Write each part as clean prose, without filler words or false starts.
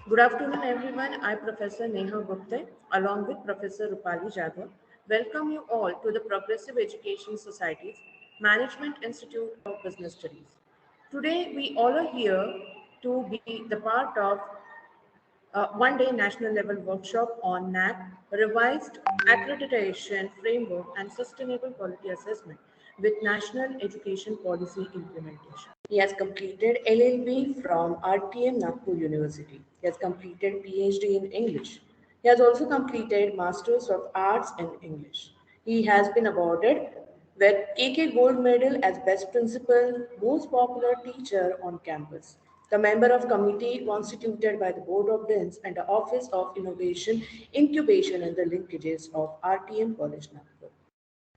Good afternoon, everyone. I'm Professor Neha Gupta, along with Professor Rupali Jadhav. Welcome you all to the Progressive Education Society's Management Institute of Business Studies. Today, we all are here to be the part of one-day national level workshop on NAAC revised accreditation framework and sustainable quality assessment with national education policy implementation. He has completed LLB from RTM Nagpur University. He has completed PhD in English. He has also completed Masters of Arts in English. He has been awarded with KK Gold Medal as Best Principal, Most Popular Teacher on Campus, the member of committee constituted by the Board of Deans and the Office of Innovation, Incubation and the Linkages of RTM College Nagpur.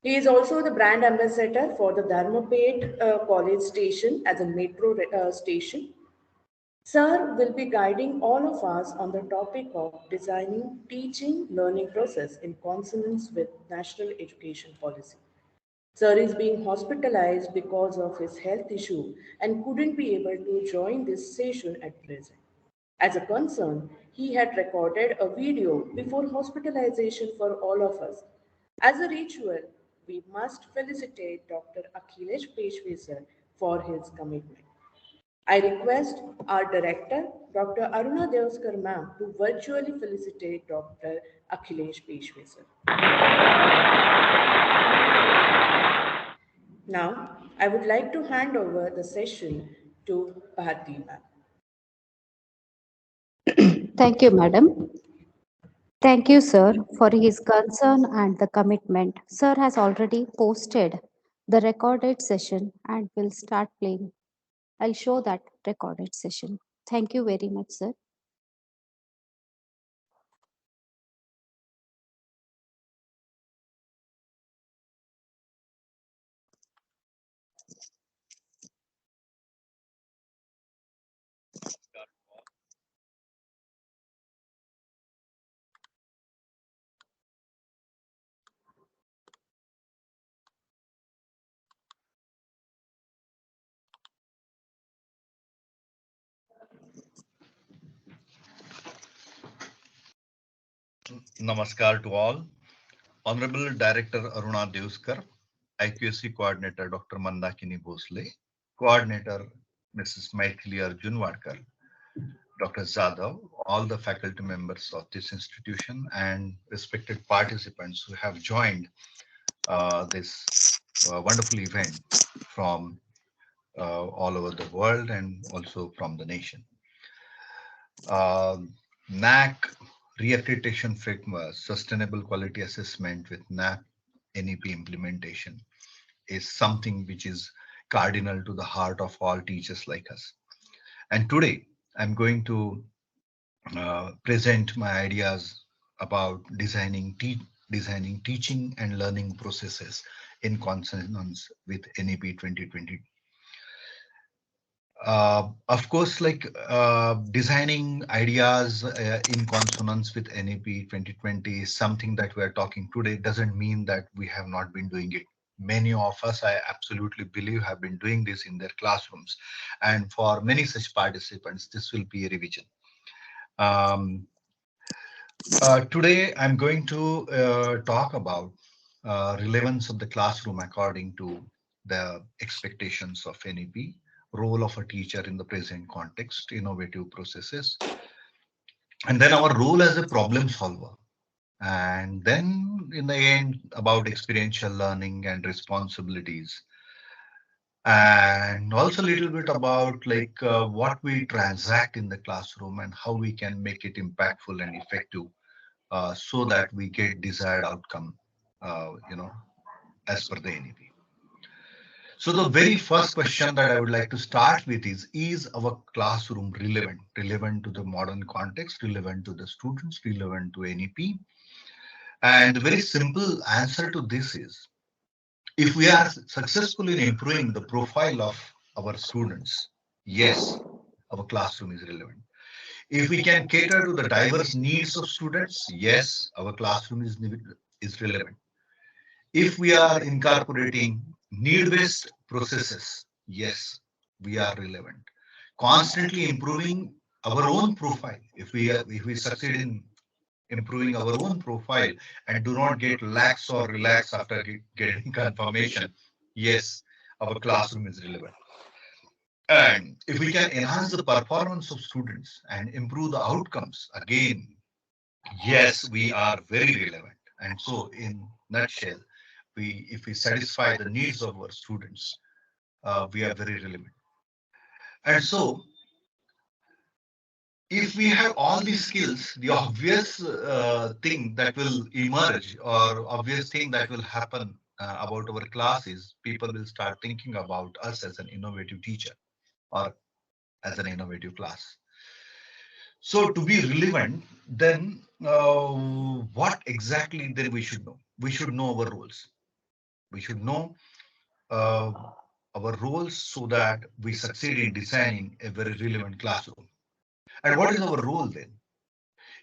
He is also the brand ambassador for the Dharmapet College Station as a metro station. Sir will be guiding all of us on the topic of designing teaching learning process in consonance with national education policy. Sir is being hospitalized because of his health issue and couldn't be able to join this session at present. As a concern, he had recorded a video before hospitalization for all of us. As a ritual, we must felicitate Dr. Akhilesh Peshwe sir for his commitment. I request our director, Dr. Aruna Deoskar ma'am, to virtually felicitate Dr. Akhilesh Peshwe sir. Now, I would like to hand over the session to Bharti ma'am. Thank you, madam. Thank you, sir, for his concern and the commitment. Sir has already posted the recorded session and will start playing. I'll show that recorded session. Thank you very much, sir. Namaskar to all. Honorable Director Aruna Deoskar, IQSC Coordinator Dr. Mandakini Bhosle, Coordinator Mrs. Maithili Arjunwadkar, Dr. Zadav, all the faculty members of this institution and respected participants who have joined this wonderful event from all over the world and also from the nation. NAAC Reaccreditation Framework, Sustainable Quality Assessment with NEP implementation is something which is cardinal to the heart of all teachers like us. And today I'm going to present my ideas about designing teaching and learning processes in consonance with NEP 2020. Of course, designing ideas in consonance with NEP 2020 is something that we are talking today. Doesn't mean that we have not been doing it. Many of us, I absolutely believe, have been doing this in their classrooms. And for many such participants, this will be a revision. Today, I'm going to talk about relevance of the classroom according to the expectations of NEP, role of a teacher in the present context, innovative processes, and then our role as a problem solver. And then in the end, about experiential learning and responsibilities. And also a little bit about what we transact in the classroom and how we can make it impactful and effective so that we get desired outcome, as per the NEP. So the very first question that I would like to start with is our classroom relevant to the modern context, relevant to the students, relevant to NEP? And the very simple answer to this is, if we are successful in improving the profile of our students, yes, our classroom is relevant. If we can cater to the diverse needs of students, yes, our classroom is relevant. If we are incorporating need-based processes, yes, we are relevant. Constantly improving our own profile. If if we succeed in improving our own profile and do not get lax or relax after getting confirmation, yes, our classroom is relevant. And if we can enhance the performance of students and improve the outcomes, again, yes, we are very relevant. And so, in nutshell, if we satisfy the needs of our students, we are very relevant. And so, if we have all these skills, the obvious thing that will emerge or obvious thing that will happen about our class is people will start thinking about us as an innovative teacher or as an innovative class. So to be relevant, then what exactly then we should know? We should know our roles. We should know uh, our roles so that we succeed in designing a very relevant classroom. And what is our role then?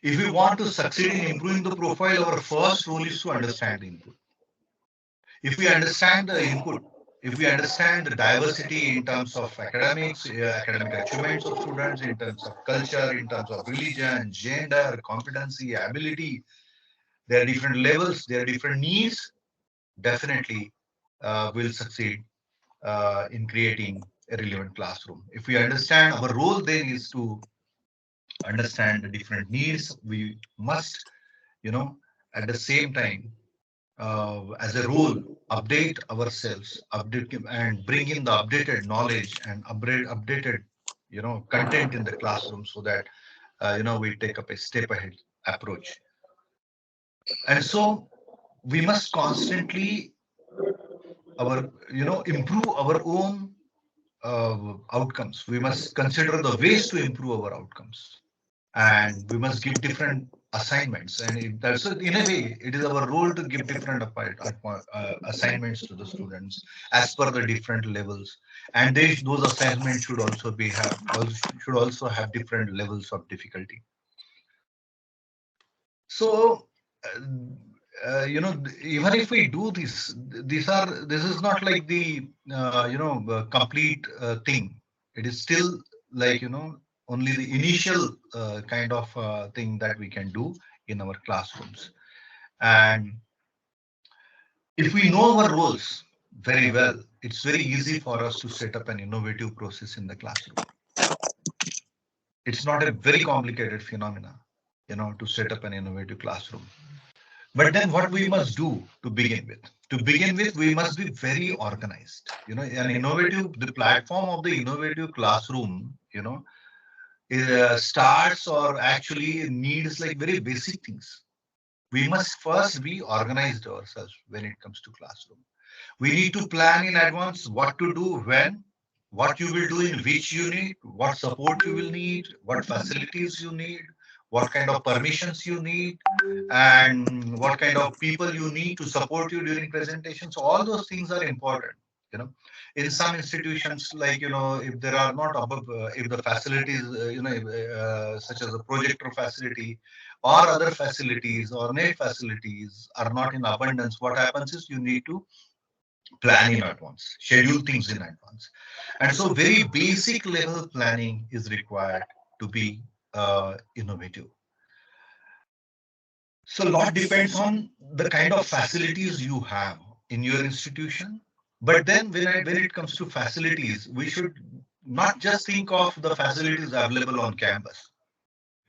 If we want to succeed in improving the profile, our first role is to understand the input. If we understand the input, if we understand the diversity in terms of academics, academic achievements of students, in terms of culture, in terms of religion, gender, competency, ability, there are different levels, there are different needs, definitely will succeed in creating a relevant classroom. If we understand our role then is to understand the different needs, we must, at the same time, as a role, update ourselves, update and bring in the updated knowledge and updated, content in the classroom so that, we take up a step ahead approach. And so we must constantly improve our own outcomes. We must consider the ways to improve our outcomes, and we must give different assignments. And that's in a way, it is our role to give different assignments to the students as per the different levels. And those assignments should also should also have different levels of difficulty. So, even if we do this, this is not like the complete thing. It is still like only the initial kind of thing that we can do in our classrooms. And if we know our roles very well, it's very easy for us to set up an innovative process in the classroom. It's not a very complicated phenomena, to set up an innovative classroom. But then what we must do to begin with? To begin with, we must be very organized. The platform of the innovative classroom, starts or actually needs like very basic things. We must first be organized ourselves when it comes to classroom. We need to plan in advance what to do when, what you will do in which unit, what support you will need, what facilities you need, what kind of permissions you need, and what kind of people you need to support you during presentations. All those things are important. You know, in some institutions, like if there are not above, if the facilities, such as a projector facility or other facilities or net facilities are not in abundance, what happens is you need to plan in advance, schedule things in advance. And so very basic level planning is required to be innovative. So a lot depends on the kind of facilities you have in your institution. But then when it comes to facilities, we should not just think of the facilities available on campus.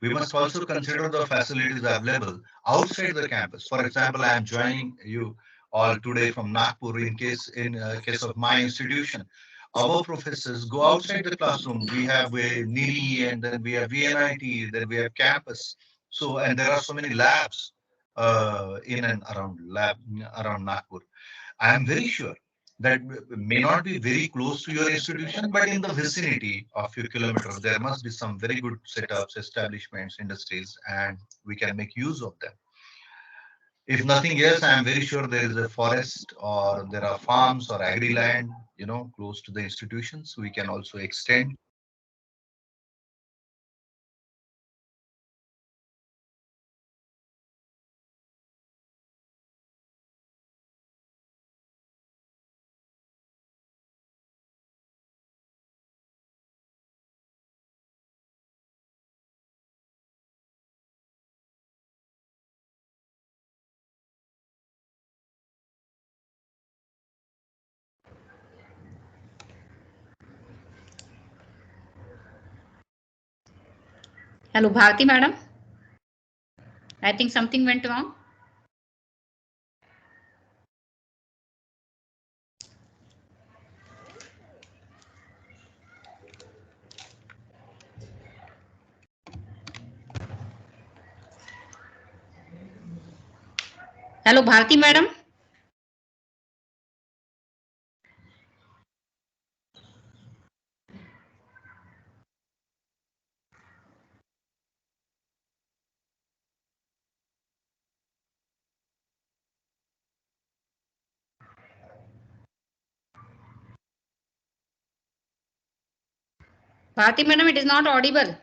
We must also consider the facilities available outside the campus. For example, I am joining you all today from Nagpur. In case of my institution, our professors go outside the classroom. We have a NIRI, and then we have VNIT, then we have campus. So, and there are so many labs in and around Nagpur. I am very sure that may not be very close to your institution, but in the vicinity of few kilometers, there must be some very good setups, establishments, industries, and we can make use of them. If nothing else, I am very sure there is a forest or there are farms or agri land, close to the institutions. We can also extend Hello, Bharti madam. I think something went wrong. Hello, Bharti madam. Bharti madam, it is not audible.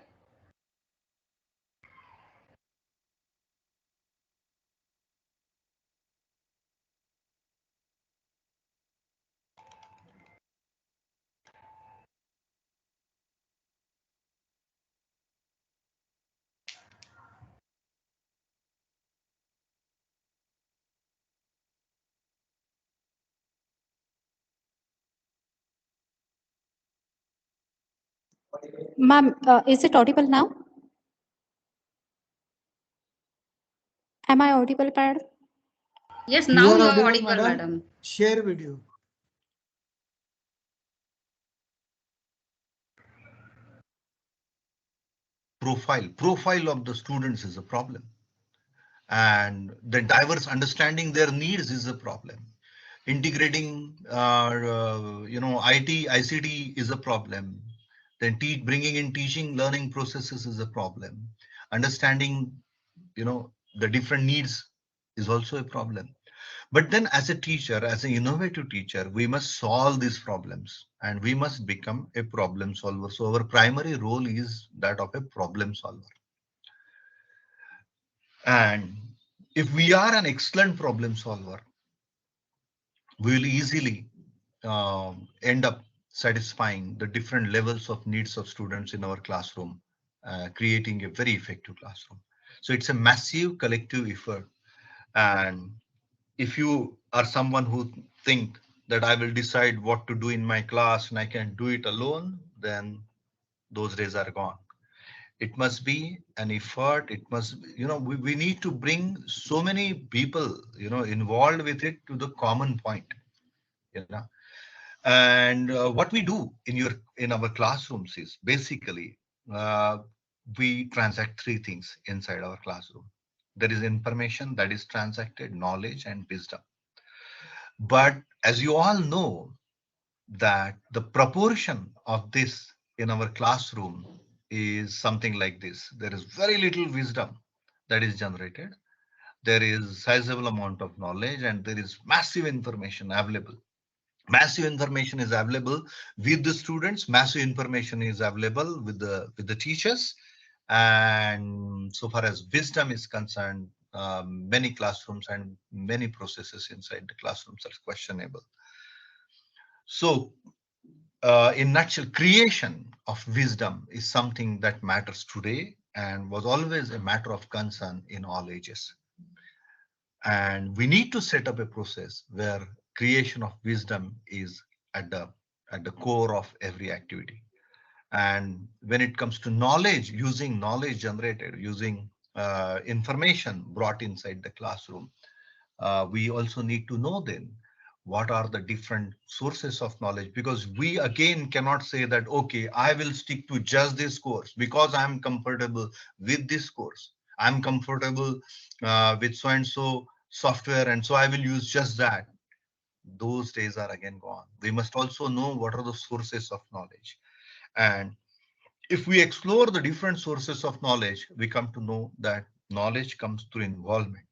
Ma'am, is it audible now? Am I audible, madam? Yes, You now are you are audible, audible, madam. madam. Share video. Profile of the students is a problem, and the diverse understanding their needs is a problem. Integrating IT ICT is a problem. Then bringing in teaching learning processes is a problem. Understanding the different needs is also a problem. But then as a teacher, as an innovative teacher, we must solve these problems and we must become a problem solver. So our primary role is that of a problem solver. And if we are an excellent problem solver, we will easily end up satisfying the different levels of needs of students in our classroom, creating a very effective classroom. So it's a massive collective effort. And if you are someone who think that I will decide what to do in my class and I can do it alone, then those days are gone. It must be an effort. It must, we need to bring so many people, involved with it to the common point, And what we do in our classrooms is basically we transact three things inside our classroom. There is information that is transacted, knowledge and wisdom. But as you all know, that the proportion of this in our classroom is something like this. There is very little wisdom that is generated. There is sizable amount of knowledge and there is massive information available. Massive information is available with the students. Massive information is available with the teachers. And so far as wisdom is concerned, many classrooms and many processes inside the classrooms are questionable. So in nutshell, creation of wisdom is something that matters today and was always a matter of concern in all ages. And we need to set up a process where creation of wisdom is at the core of every activity. And when it comes to knowledge, using knowledge generated, using information brought inside the classroom, we also need to know then what are the different sources of knowledge, because we again cannot say that, okay, I will stick to just this course because I'm comfortable with this course. I'm comfortable with so and so software, and so I will use just that. Those days are again gone. We must also know what are the sources of knowledge. And if we explore the different sources of knowledge, we come to know that knowledge comes through involvement.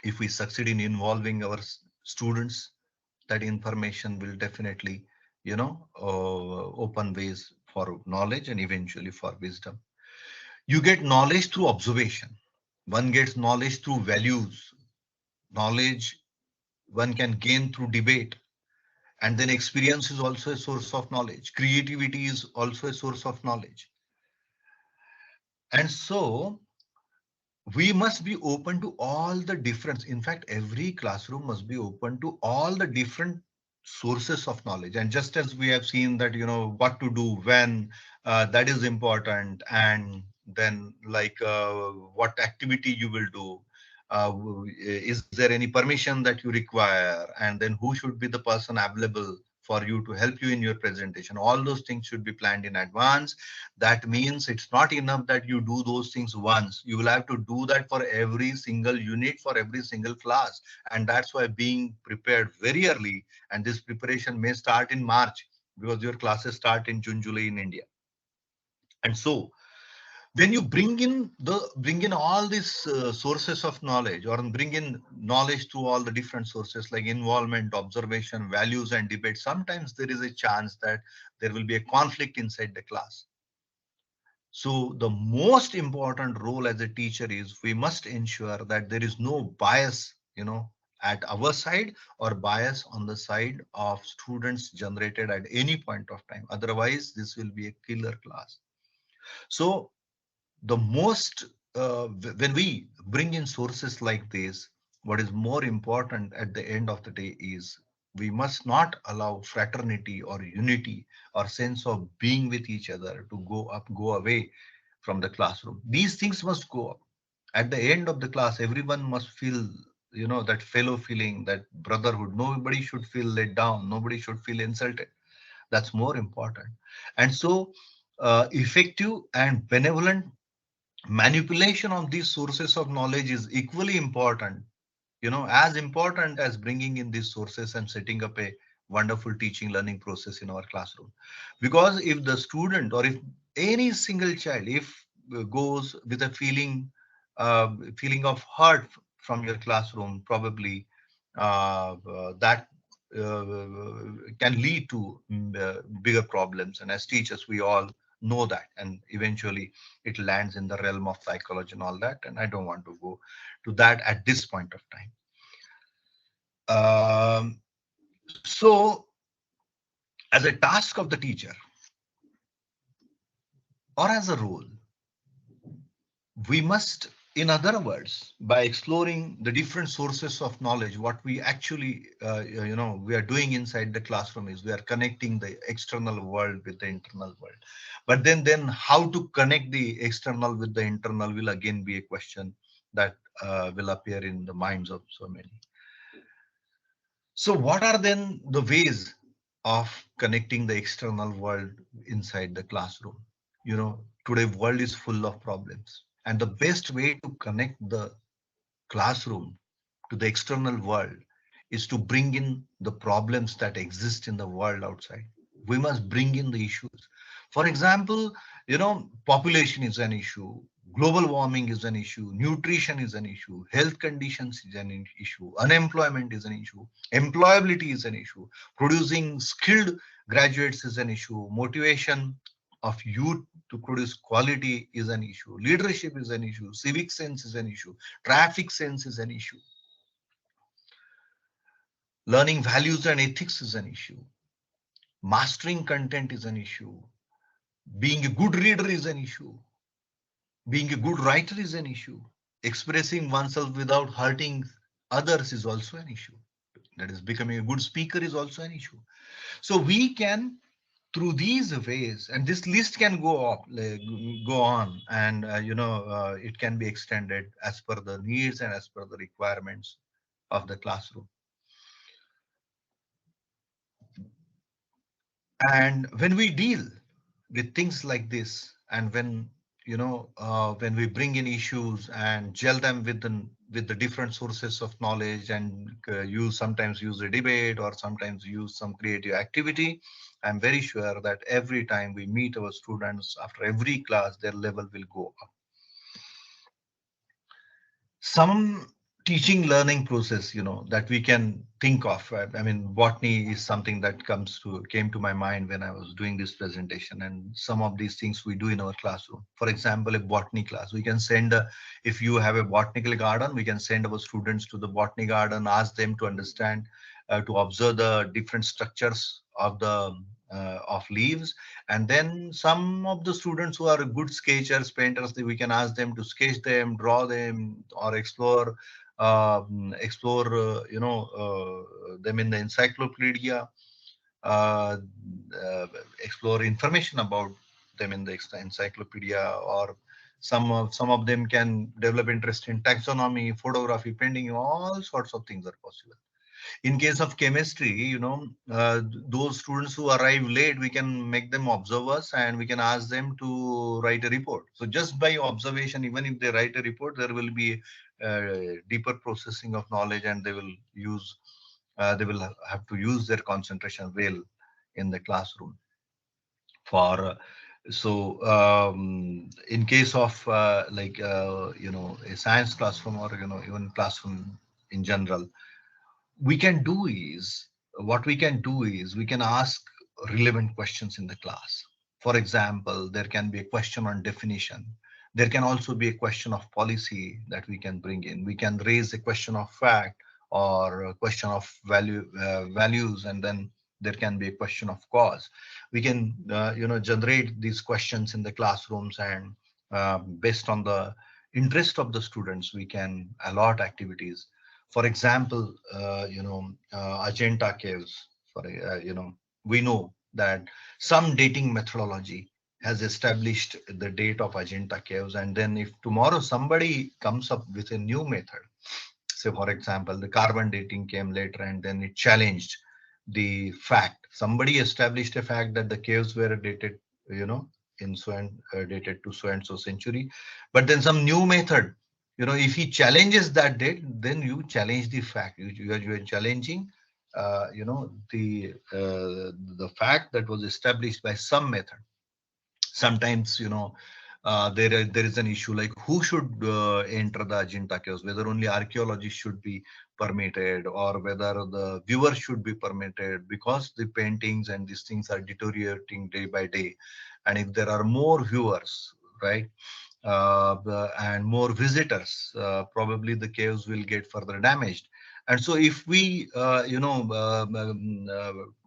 If we succeed in involving our students, that information will definitely, open ways for knowledge and eventually for wisdom. You get knowledge through observation. One gets knowledge through values. Knowledge one can gain through debate. And then experience is also a source of knowledge. Creativity is also a source of knowledge. And so we must be open to all the difference. In fact, every classroom must be open to all the different sources of knowledge. And just as we have seen that, what to do when, that is important. And then like what activity you will do, is there any permission that you require, and then who should be the person available for you to help you in your presentation. All those things should be planned in advance. That means it's not enough that you do those things once. You will have to do that for every single unit, for every single class. And that's why being prepared very early, and this preparation may start in March because your classes start in June, July in India. And so when you bring in all these sources of knowledge, or bring in knowledge through all the different sources like involvement, observation, values, and debate, sometimes there is a chance that there will be a conflict inside the class. So the most important role as a teacher is we must ensure that there is no bias, at our side, or bias on the side of students generated at any point of time. Otherwise, this will be a killer class. So the most when we bring in sources like this, what is more important at the end of the day is we must not allow fraternity or unity or sense of being with each other to go away from the classroom. These things must go up. At the end of the class, everyone must feel, that fellow feeling, that brotherhood. Nobody should feel let down. Nobody should feel insulted. That's more important. And so effective and benevolent manipulation of these sources of knowledge is equally important, as important as bringing in these sources and setting up a wonderful teaching learning process in our classroom. Because if the student, or if any single child, if goes with a feeling of hurt from your classroom, probably that can lead to bigger problems. And as teachers, we all know that, and eventually it lands in the realm of psychology and all that, and I don't want to go to that at this point of time. So as a task of the teacher, or as a role, we must, in other words, by exploring the different sources of knowledge, what we actually we are doing inside the classroom is we are connecting the external world with the internal world. But then how to connect the external with the internal will again be a question that will appear in the minds of so many. So what are then the ways of connecting the external world inside the classroom? Today world is full of problems, and the best way to connect the classroom to the external world is to bring in the problems that exist in the world outside. We must bring in the issues. For example, population is an issue, global warming is an issue, nutrition is an issue, health conditions is an issue, unemployment is an issue, employability is an issue, producing skilled graduates is an issue, motivation of youth to produce quality is an issue, leadership is an issue, civic sense is an issue, traffic sense is an issue, learning values and ethics is an issue, mastering content is an issue, being a good reader is an issue, being a good writer is an issue, expressing oneself without hurting others is also an issue. That is, becoming a good speaker is also an issue. So we can, through these ways, and this list can go on, and it can be extended as per the needs and as per the requirements of the classroom. And when we deal with things like this, and when when we bring in issues and gel them with the different sources of knowledge, and sometimes use a debate, or sometimes use some creative activity, I'm very sure that every time we meet our students after every class, their level will go up. Some teaching learning process that we can think of, I mean, botany is something that came to my mind when I was doing this presentation, and some of these things we do in our classroom. For example, a botany class, we can send if you have a botanical garden, we can send our students to the botany garden, ask them to understand, to observe the different structures of the of leaves. And then some of the students who are good sketchers, painters, we can ask them to sketch them, draw them, or explore them in the encyclopedia, explore information about them in the encyclopedia, or Some of them can develop interest in taxonomy, photography, painting, all sorts of things are possible. In case of chemistry, those students who arrive late, we can make them observers and we can ask them to write a report. So just by observation, even if they write a report, there will be deeper processing of knowledge, and they will have to use their concentration well in the classroom. In case of a science classroom, or even classroom in general, we can do is we can ask relevant questions in the class. For example, there can be a question on definition. There can also be a question of policy that we can bring in. We can raise a question of fact or a question of values, and then there can be a question of cause. We can generate these questions in the classrooms, and based on the interest of the students, we can allot activities. For example, Ajanta caves. We know that some dating methodology has established the date of Ajanta caves, and then if tomorrow somebody comes up with a new method, say for example, the carbon dating came later, and then it challenged the fact. Somebody established a fact that the caves were dated, in dated to so and so century, but then some new method. If he challenges that date, then you challenge the fact. You are challenging, the fact that was established by some method. Sometimes, there is an issue like who should enter the Ajanta caves, whether only archaeologists should be permitted or whether the viewers should be permitted, because the paintings and these things are deteriorating day by day. And if there are more viewers, right, and more visitors, probably the caves will get further damaged. And so if we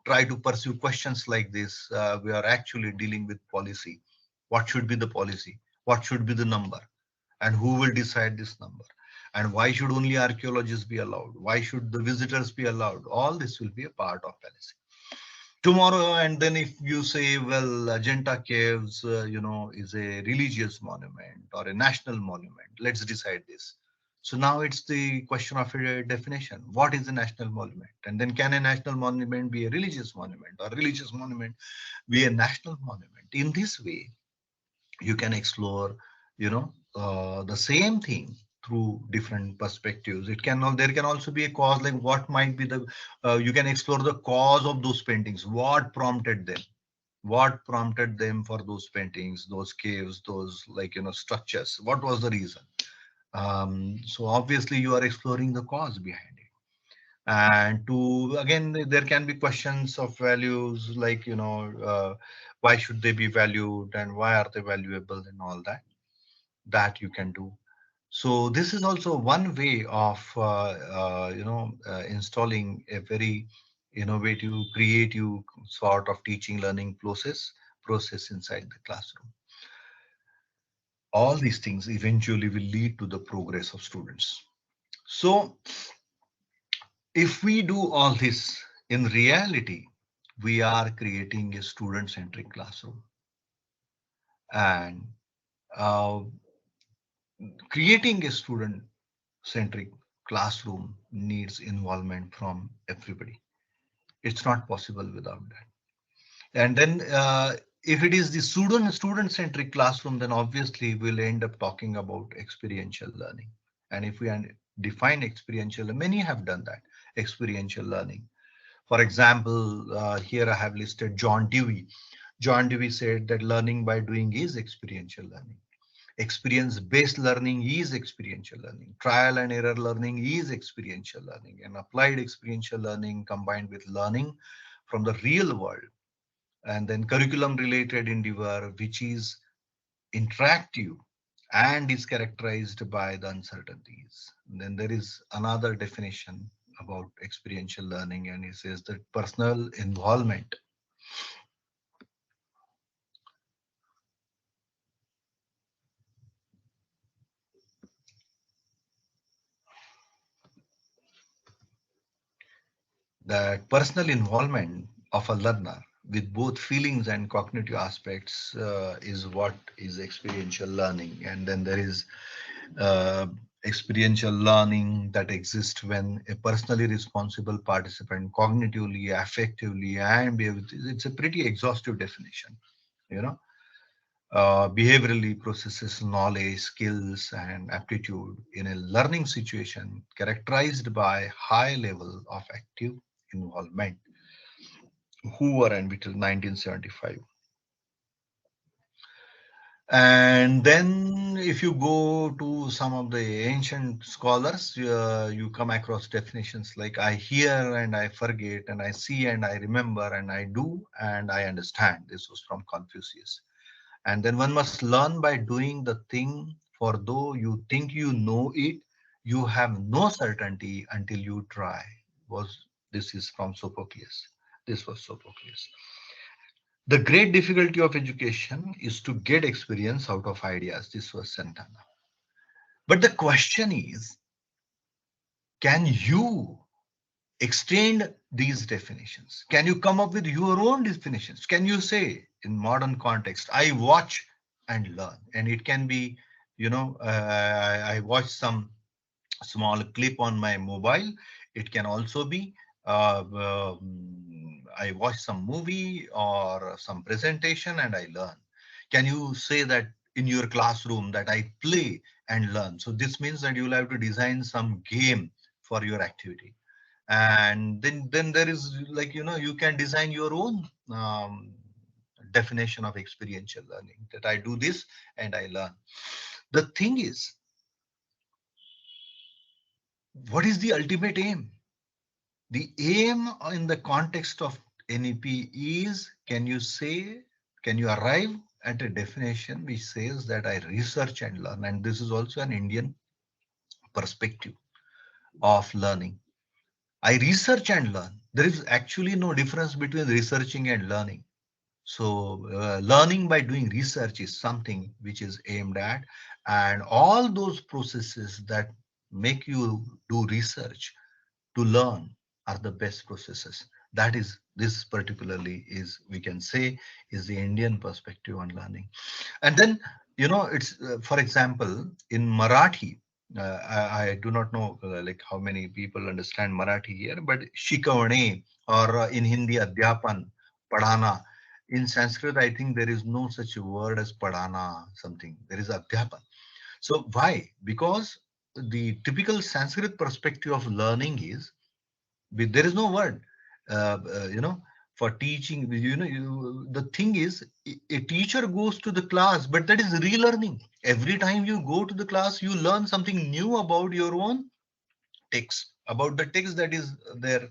try to pursue questions like this, we are actually dealing with policy. What should be the policy? What should be the number? And who will decide this number? And why should only archaeologists be allowed? Why should the visitors be allowed? All this will be a part of policy tomorrow. And then if you say, well, Ajanta caves is a religious monument or a national monument, let's decide this. So now it's the question of a definition. What is a national monument? And then can a national monument be a religious monument, or religious monument be a national monument? In this way, you can explore the same thing through different perspectives. There can also be a cause, like what might be the you can explore the cause of those paintings. What prompted them for those paintings, those caves, those structures? What was the reason? So obviously you are exploring the cause behind it. And again, there can be questions of values, like why should they be valued and why are they valuable, and all that you can do. So this is also one way of installing a very innovative, creative sort of teaching learning process inside the classroom. All these things eventually will lead to the progress of students. So if we do all this, in reality, we are creating a student-centric classroom. And creating a student-centric classroom needs involvement from everybody. It's not possible without that. And then if it is the student-centric classroom, then obviously we'll end up talking about experiential learning. And if we define experiential, many have done that, experiential learning. For example, here I have listed John Dewey. John Dewey said that learning by doing is experiential learning. Experience-based learning is experiential learning. Trial and error learning is experiential learning. And applied experiential learning combined with learning from the real world. And then curriculum-related endeavor, which is interactive and is characterized by the uncertainties. And then there is another definition about experiential learning, and he says that personal involvement. That personal involvement of a learner with both feelings and cognitive aspects is what is experiential learning. And then there is uh, experiential learning that exists when a personally responsible participant cognitively, affectively, and it's a pretty exhaustive definition, you know, behaviorally processes knowledge, skills, and aptitude in a learning situation characterized by high level of active involvement. Hoover and Whittle, 1975. And then if you go to some of the ancient scholars, you come across definitions like I hear and I forget, and I see and I remember, and I do and I understand. This was from Confucius. And then one must learn by doing the thing, for though you think you know it, you have no certainty until you try. This is from Sophocles. This was Sophocles. The great difficulty of education is to get experience out of ideas. This was Santana. But the question is, can you extend these definitions? Can you come up with your own definitions? Can you say in modern context, I watch and learn? And it can be, I watch some small clip on my mobile. It can also be I watch some movie or some presentation and I learn. Can you say that in your classroom that I play and learn? So this means that you will have to design some game for your activity. And then there is, like, you can design your own definition of experiential learning, that I do this and I learn. The thing is, what is the ultimate aim? The aim in the context of NEP is, can you arrive at a definition which says that I research and learn? And this is also an Indian perspective of learning. I research and learn. There is actually no difference between researching and learning. So learning by doing research is something which is aimed at, and all those processes that make you do research to learn are the best processes. That is, this particularly is, we can say, is the Indian perspective on learning. And then, it's, for example, in Marathi, I do not know like how many people understand Marathi here, but Shikavane, or in Hindi, Adhyapan, Padhana. In Sanskrit, I think there is no such word as Padhana something. There is Adhyapan. So why? Because the typical Sanskrit perspective of learning is, there is no word, for teaching. The thing is, a teacher goes to the class, but that is relearning. Every time you go to the class, you learn something new about your own text, about the text that is there,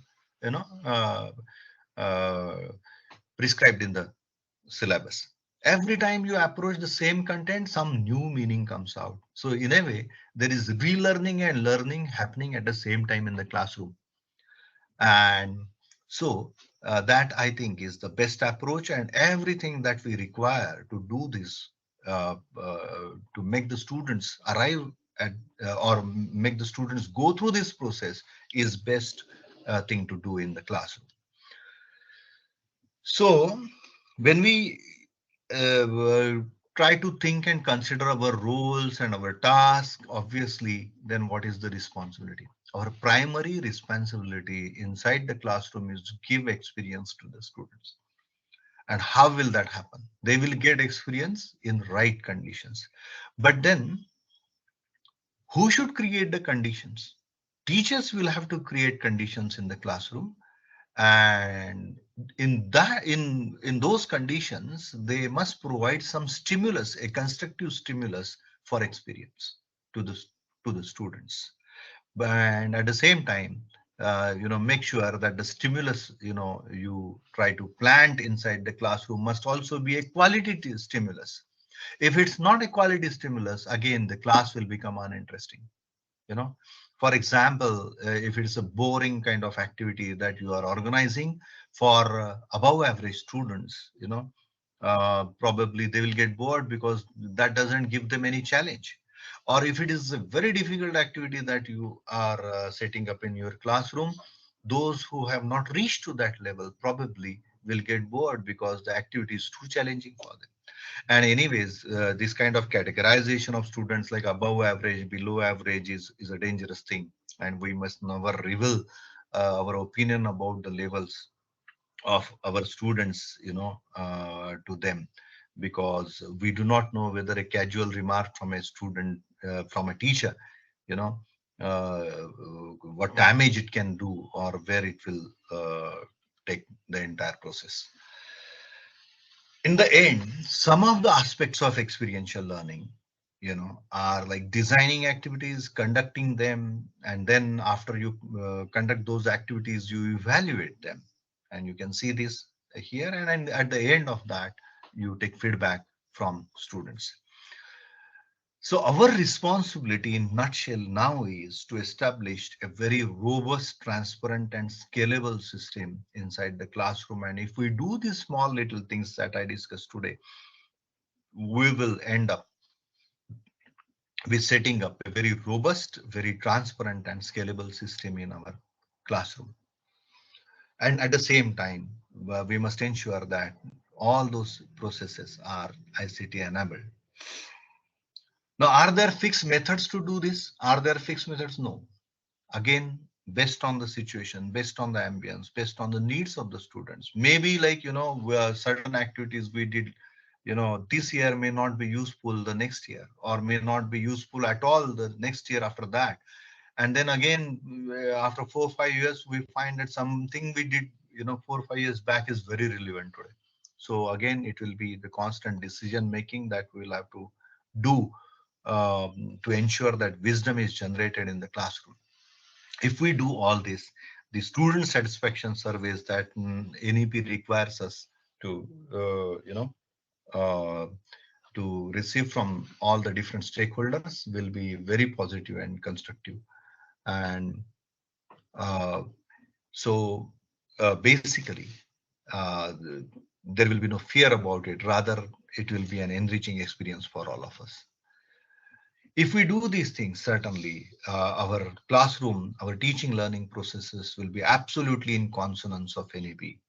prescribed in the syllabus. Every time you approach the same content, some new meaning comes out. So in a way, there is relearning and learning happening at the same time in the classroom. And so that, I think, is the best approach, and everything that we require to do this, to make the students arrive at or make the students go through this process, is best thing to do in the classroom. So when we try to think and consider our roles and our tasks, obviously, then what is the responsibility? Our primary responsibility inside the classroom is to give experience to the students. And how will that happen? They will get experience in right conditions. But then, who should create the conditions? Teachers will have to create conditions in the classroom, and in those conditions, they must provide some stimulus, a constructive stimulus for experience to the students. And at the same time, make sure that the stimulus, you try to plant inside the classroom must also be a qualitative stimulus. If it's not a quality stimulus, again, the class will become uninteresting. For example, if it's a boring kind of activity that you are organizing for above average students, probably they will get bored because that doesn't give them any challenge. Or if it is a very difficult activity that you are setting up in your classroom, those who have not reached to that level, probably will get bored because the activity is too challenging for them. And anyways, this kind of categorization of students like above average, below average is a dangerous thing. And we must never reveal our opinion about the levels of our students, to them, because we do not know whether a casual remark from a student, from a teacher, you know, uh, what damage it can do or where it will take the entire process. In the end, some of the aspects of experiential learning, are like designing activities, conducting them, and then after you conduct those activities, you evaluate them. And you can see this here, and at the end of that, you take feedback from students. So our responsibility in nutshell now is to establish a very robust, transparent and scalable system inside the classroom. And if we do these small little things that I discussed today, we will end up with setting up a very robust, very transparent and scalable system in our classroom. And at the same time, we must ensure that all those processes are ICT enabled. Now, are there fixed methods to do this? Are there fixed methods? No. Again, based on the situation, based on the ambience, based on the needs of the students. Maybe like, certain activities we did, this year may not be useful the next year, or may not be useful at all the next year after that. And then again, after 4 or 5 years, we find that something we did, 4 or 5 years back is very relevant today. So again, it will be the constant decision making that we'll have to do to ensure that wisdom is generated in the classroom. If we do all this, the student satisfaction surveys that NEP requires us to, to receive from all the different stakeholders will be very positive and constructive. And so basically, there will be no fear about it. Rather, it will be an enriching experience for all of us. If we do these things, certainly our classroom, our teaching learning processes will be absolutely in consonance of NEP.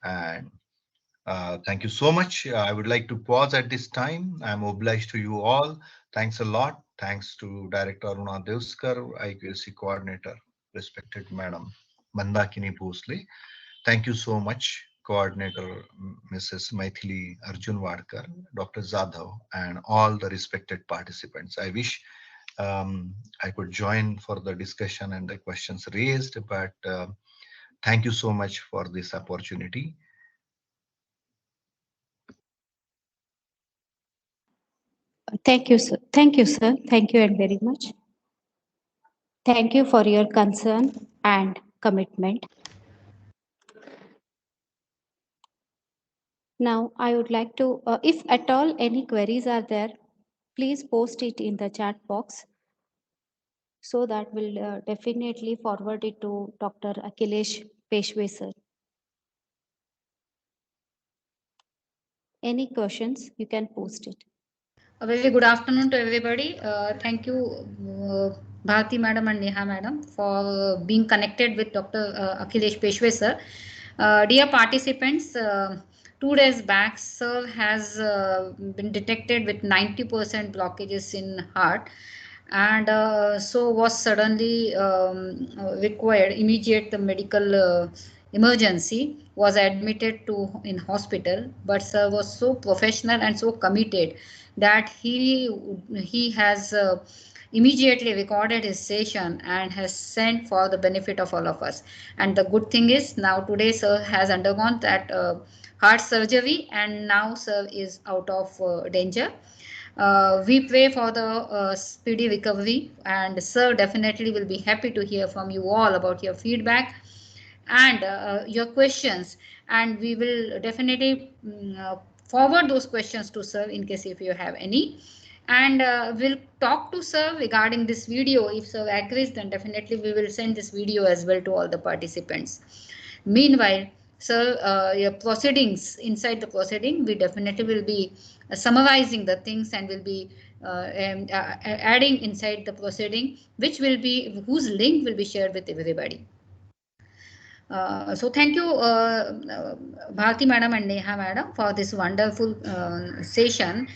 And thank you so much. I would like to pause at this time. I'm obliged to you all. Thanks a lot. Thanks to Director Aruna Devskar, IQAC Coordinator, respected Madam Mandakini Bhosle. Thank you so much, Coordinator Mrs. Maithili Arjunwadkar, Dr. Zadhav, and all the respected participants. I wish I could join for the discussion and the questions raised, but thank you so much for this opportunity. Thank you, sir. Thank you, sir. Thank you and very much. Thank you for your concern and commitment. Now, I would like to, if at all any queries are there, please post it in the chat box so that we'll definitely forward it to Dr. Akhilesh Peshwe, sir. Any questions, you can post it. A very good afternoon to everybody. Thank you, Bharti Madam and Neha Madam, for being connected with Dr. Akhilesh Peshwe, sir. Dear participants, 2 days back, sir has been detected with 90% blockages in heart, and so was suddenly required immediate medical emergency, was admitted to in hospital, but sir was so professional and so committed that he has immediately recorded his session and has sent for the benefit of all of us. And the good thing is now today sir has undergone that heart surgery, and now sir is out of danger. We pray for the speedy recovery, and sir definitely will be happy to hear from you all about your feedback and your questions, and we will definitely forward those questions to sir in case if you have any. And we'll talk to sir regarding this video. If sir agrees, then definitely we will send this video as well to all the participants. Meanwhile, sir, your proceedings, inside the proceeding, we definitely will be summarizing the things and will be adding inside the proceeding, which will be, whose link will be shared with everybody. So thank you, Bharti madam and Neha madam, for this wonderful session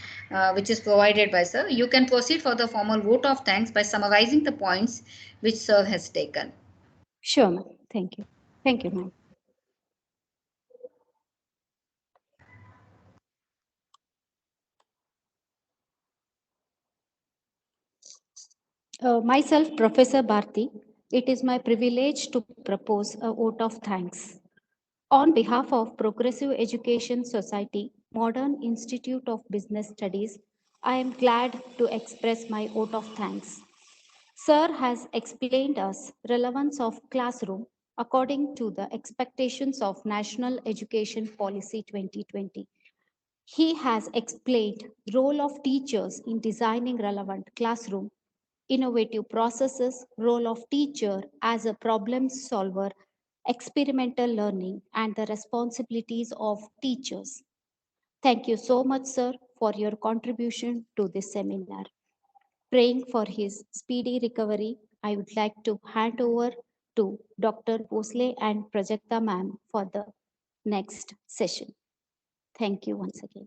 which is provided by sir. You can proceed for the formal vote of thanks by summarizing the points which sir has taken. Sure, ma'am. Thank you. Thank you, ma'am. Myself, Professor Bharti, it is my privilege to propose a vote of thanks. On behalf of Progressive Education Society, Modern Institute of Business Studies, I am glad to express my vote of thanks. Sir has explained us relevance of classroom according to the expectations of National Education Policy 2020. He has explained role of teachers in designing relevant classroom, innovative processes, role of teacher as a problem solver, experimental learning, and the responsibilities of teachers. Thank you so much, sir, for your contribution to this seminar. Praying for his speedy recovery, I would like to hand over to Dr. Bosle and Prajakta ma'am for the next session. Thank you once again.